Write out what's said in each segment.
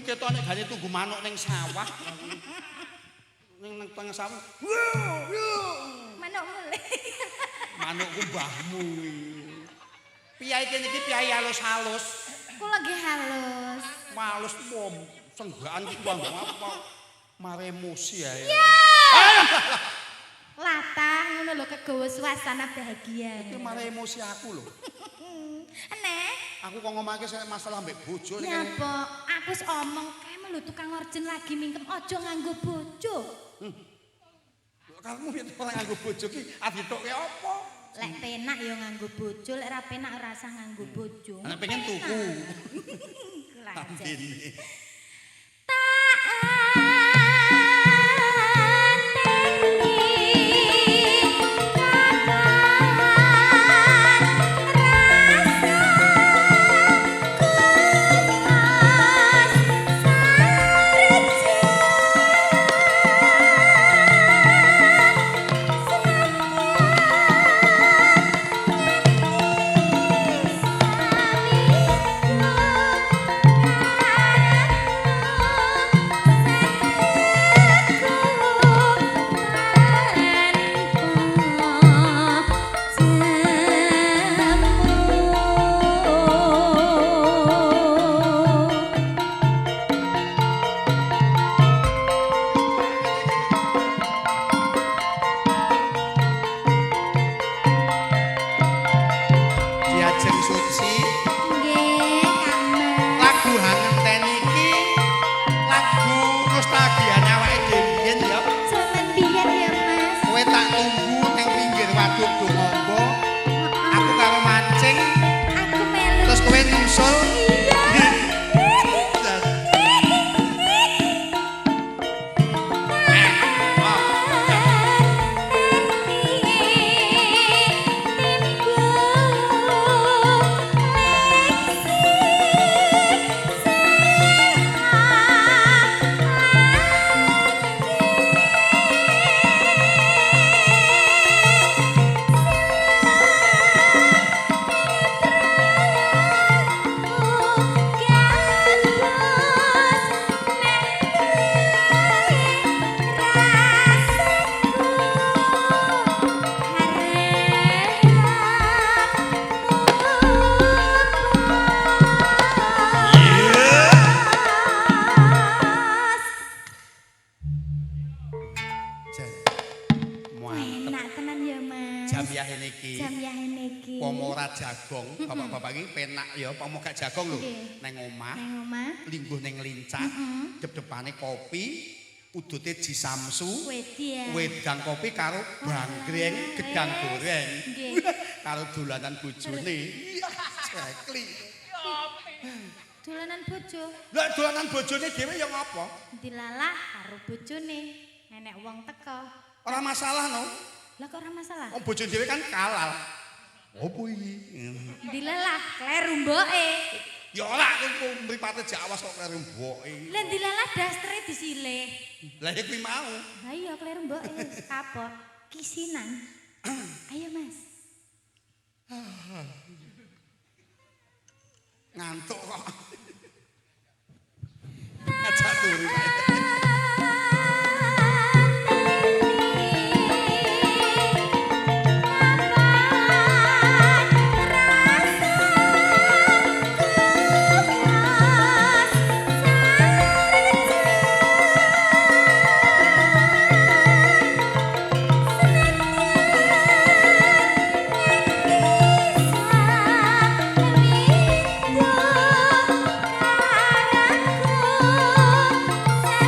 ketone gane tunggu manuk ning sawah. Ning tengah sawah. Manuk mulih. Manukku mbahmu iki. Piyai kene iki piyai halus-halus. Kula nggih halus. Malus pom senggaan iki apa? Mare emosi ae. Latah ngono lho kegawa suasana bahagia. Iki mare emosi aku lho. Nek, Aku kok ngomongke masalah mbek bojo ning kene. nyapa? Aku wis omong kae lho tukang orjen lagi mingkem aja nganggo bojo. Kamu yen ora nganggo bojo ki aditoke apa? Lek penak ya nganggo bojo, lek ora penak ora usah nganggo bojo. Nek pengen tuku. Kula aja. Tambene. Diajeng suci. Nggih, Kamen. Lagu Hangen iki lagu nostalgiane awake dhewe biyen ya. Jaman biyen ya, Mas. Kowe tak tunggu ning pinggir waduk Dongombo. Aku karo mancing Aku melu. terus kowe nyusul. Iya. Enak tenan ya, Mas. Jam yahe niki. Jam yahe niki. Pomo ora jagong, bapak-bapak iki penak ya, pomo gak jagong lho. Nggih. Neng omah, Nang omah. lingguh ning lincah, dep-depane kopi, udute jisamsu, Wedi ya. wedang kopi karo banggreng gedang goreng. Nggih. Karo dolanan bojone. Cekli. Dolanan bojo. Lah dolanan bojone dhewe ya ngapa? Dilalah karo bojone. Nenek wong teko. Ora masalah no. Lah kok ora masalah? Wong bojo dhewe kan kalal. Opo iki? Dilalah kleru mboke. Ya ora aku mripate Jawas kok karo mboke. Lah dilalah dastre disilih. Lah ya kuwi mau. Lah iya kleru mboke kapok. Kisinan. Ayo, Mas. Ngantuk kok. Ngajak turu Pak. Karaku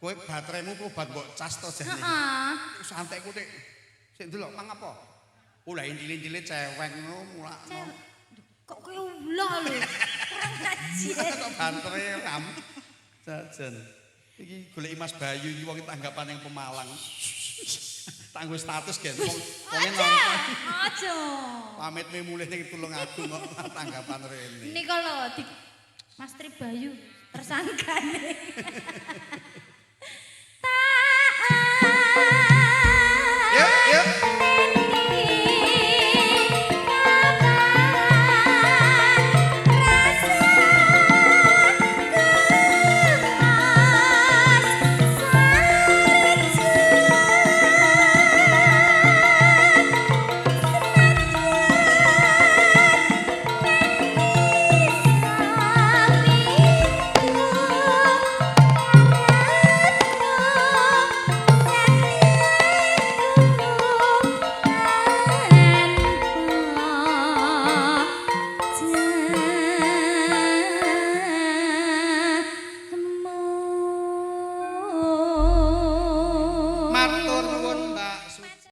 Kowe bateraimu obat mbok cas to jane. Heeh. Santai ku Dik. Sik ndelok mang apa? Ulah cilik-cilik cewek ngono mulakno. Kok kowe ulah lho. Kurang kajian. Kok baterai ram. Jajan. Iki goleki Mas Bayu iki wong tanggapan yang Pemalang. Tanggo status gen wong nonton. Aja. Pamitme mulih ning Tulungagung kok tanggapan rene. Nika lho Mas Tri Bayu tersangkane.